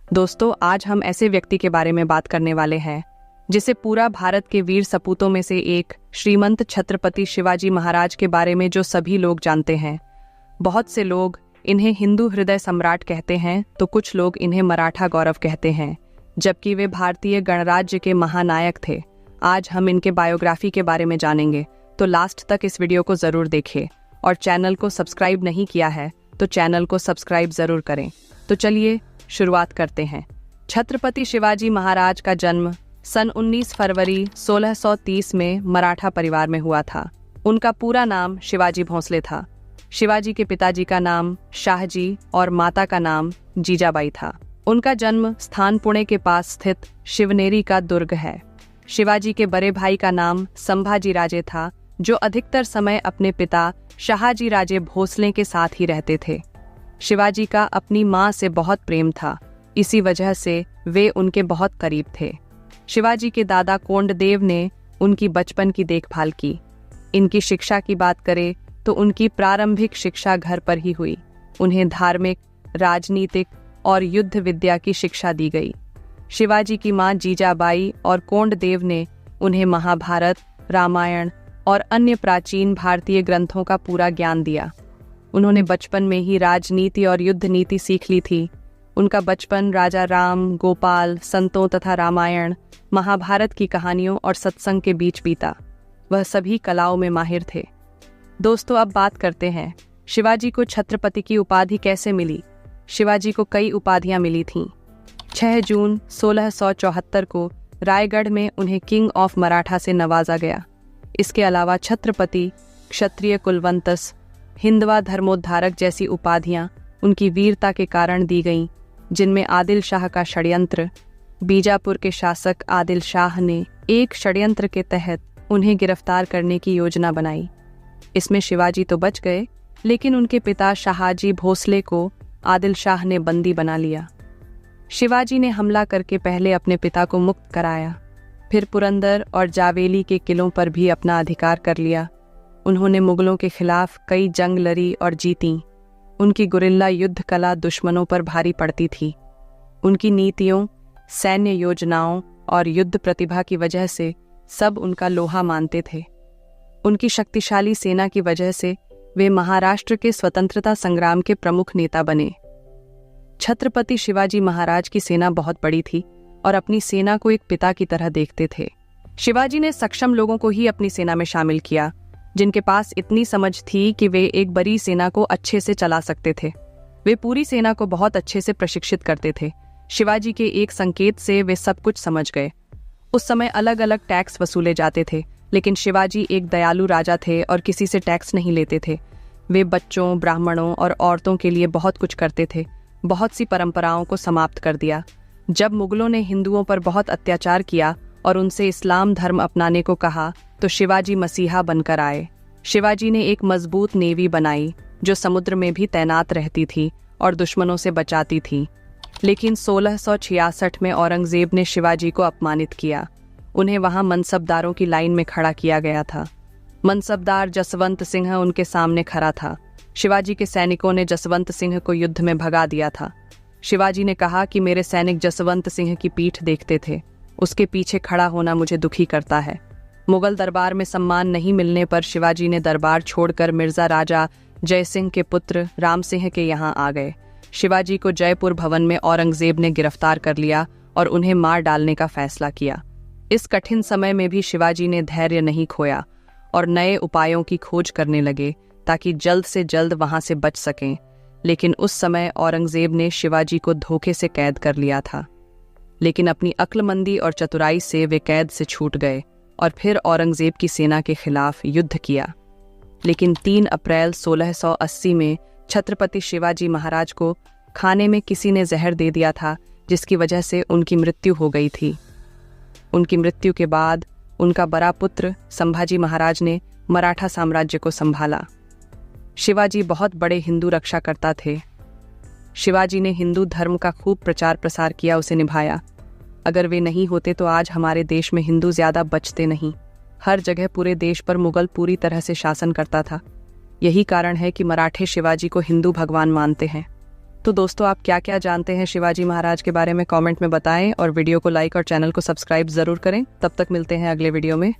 दोस्तों, आज हम ऐसे व्यक्ति के बारे में बात करने वाले हैं जिसे पूरा भारत के वीर सपूतों में से एक श्रीमंत छत्रपति शिवाजी महाराज के बारे में जो सभी लोग जानते हैं। बहुत से लोग इन्हें हिंदू हृदय सम्राट कहते हैं तो कुछ लोग इन्हें मराठा गौरव कहते हैं, जबकि वे भारतीय गणराज्य के महानायक थे। आज हम इनके बायोग्राफी के बारे में जानेंगे, तो लास्ट तक इस वीडियो को जरूर देखें और चैनल को सब्सक्राइब नहीं किया है तो चैनल को सब्सक्राइब जरूर करें। तो चलिए शुरुआत करते हैं। छत्रपति शिवाजी महाराज का जन्म सन 19 फरवरी 1630 में मराठा परिवार में हुआ था। उनका पूरा नाम शिवाजी भोंसले था। शिवाजी के पिताजी का नाम शाहजी और माता का नाम जीजाबाई था। उनका जन्म स्थान पुणे के पास स्थित शिवनेरी का दुर्ग है। शिवाजी के बड़े भाई का नाम संभाजी राजे था, जो अधिकतर समय अपने पिता शाहजी राजे भोसले के साथ ही रहते थे। शिवाजी का अपनी मां से बहुत प्रेम था, इसी वजह से वे उनके बहुत करीब थे। शिवाजी के दादा कोंडदेव ने उनकी बचपन की देखभाल की। इनकी शिक्षा की बात करें तो उनकी प्रारंभिक शिक्षा घर पर ही हुई। उन्हें धार्मिक, राजनीतिक और युद्ध विद्या की शिक्षा दी गई। शिवाजी की मां जीजाबाई और कोंडदेव ने उन्हें महाभारत, रामायण और अन्य प्राचीन भारतीय ग्रंथों का पूरा ज्ञान दिया। उन्होंने बचपन में ही राजनीति और युद्ध नीति सीख ली थी। उनका बचपन राजा राम, गोपाल, संतों तथा रामायण, महाभारत की कहानियों और सत्संग के बीच बीता। वह सभी कलाओं में माहिर थे। दोस्तों, अब बात करते हैं शिवाजी को छत्रपति की उपाधि कैसे मिली। शिवाजी को कई उपाधियां मिली थीं। 6 जून 1674 को रायगढ़ में उन्हें किंग ऑफ मराठा से नवाजा गया। इसके अलावा छत्रपति, क्षत्रिय कुलवंतस, हिंदवा धर्मोद्धारक जैसी उपाधियां उनकी वीरता के कारण दी गईं, जिनमें आदिल शाह का षड्यंत्र। बीजापुर के शासक आदिल शाह ने एक षड्यंत्र के तहत उन्हें गिरफ्तार करने की योजना बनाई। इसमें शिवाजी तो बच गए, लेकिन उनके पिता शाहजी भोसले को आदिल शाह ने बंदी बना लिया। शिवाजी ने हमला करके पहले अपने पिता को मुक्त कराया, फिर पुरंदर और जावेली के किलों पर भी अपना अधिकार कर लिया। उन्होंने मुगलों के खिलाफ कई जंग लड़ी और जीती। उनकी गुरिल्ला युद्ध कला दुश्मनों पर भारी पड़ती थी। उनकी नीतियों, सैन्य योजनाओं और युद्ध प्रतिभा की वजह से सब उनका लोहा मानते थे। उनकी शक्तिशाली सेना की वजह से वे महाराष्ट्र के स्वतंत्रता संग्राम के प्रमुख नेता बने। छत्रपति शिवाजी महाराज की सेना बहुत बड़ी थी और अपनी सेना को एक पिता की तरह देखते थे। शिवाजी ने सक्षम लोगों को ही अपनी सेना में शामिल किया, जिनके पास इतनी समझ थी कि वे एक बड़ी सेना को अच्छे से चला सकते थे। वे पूरी सेना को बहुत अच्छे से प्रशिक्षित करते थे। शिवाजी के एक संकेत से वे सब कुछ समझ गए। उस समय अलग अलग टैक्स वसूले जाते थे, लेकिन शिवाजी एक दयालु राजा थे और किसी से टैक्स नहीं लेते थे। वे बच्चों, ब्राह्मणों और औरतों के लिए बहुत कुछ करते थे। बहुत सी परंपराओं को समाप्त कर दिया। जब मुगलों ने हिंदुओं पर बहुत अत्याचार किया और उनसे इस्लाम धर्म अपनाने को कहा, तो शिवाजी मसीहा बनकर आए। शिवाजी ने एक मजबूत नेवी बनाई जो समुद्र में भी तैनात रहती थी और दुश्मनों से बचाती थी। लेकिन 1666 में औरंगजेब ने शिवाजी को अपमानित किया। उन्हें वहां मनसबदारों की लाइन में खड़ा किया गया था। मनसबदार जसवंत सिंह उनके सामने खड़ा था। शिवाजी के सैनिकों ने जसवंत सिंह को युद्ध में भगा दिया था। शिवाजी ने कहा कि मेरे सैनिक जसवंत सिंह की पीठ देखते थे, उसके पीछे खड़ा होना मुझे दुखी करता है। मुगल दरबार में सम्मान नहीं मिलने पर शिवाजी ने दरबार छोड़कर मिर्जा राजा जयसिंह के पुत्र राम सिंह के यहाँ आ गए। शिवाजी को जयपुर भवन में औरंगजेब ने गिरफ्तार कर लिया और उन्हें मार डालने का फैसला किया। इस कठिन समय में भी शिवाजी ने धैर्य नहीं खोया और नए उपायों की खोज करने लगे ताकि जल्द से जल्द वहां से बच सकें। लेकिन उस समय औरंगजेब ने शिवाजी को धोखे से कैद कर लिया था, लेकिन अपनी अक्लमंदी और चतुराई से वे कैद से छूट गए और फिर औरंगजेब की सेना के खिलाफ युद्ध किया। लेकिन 3 अप्रैल 1680 में छत्रपति शिवाजी महाराज को खाने में किसी ने जहर दे दिया था, जिसकी वजह से उनकी मृत्यु हो गई थी। उनकी मृत्यु के बाद उनका बड़ा पुत्र संभाजी महाराज ने मराठा साम्राज्य को संभाला। शिवाजी बहुत बड़े हिंदू रक्षाकर्ता थे। शिवाजी ने हिंदू धर्म का खूब प्रचार प्रसार किया, उसे निभाया। अगर वे नहीं होते तो आज हमारे देश में हिंदू ज्यादा बचते नहीं। हर जगह पूरे देश पर मुगल पूरी तरह से शासन करता था। यही कारण है कि मराठे शिवाजी को हिंदू भगवान मानते हैं। तो दोस्तों, आप क्या क्या जानते हैं शिवाजी महाराज के बारे में कमेंट में बताएं और वीडियो को लाइक और चैनल को सब्सक्राइब जरूर करें। तब तक मिलते हैं अगले वीडियो में।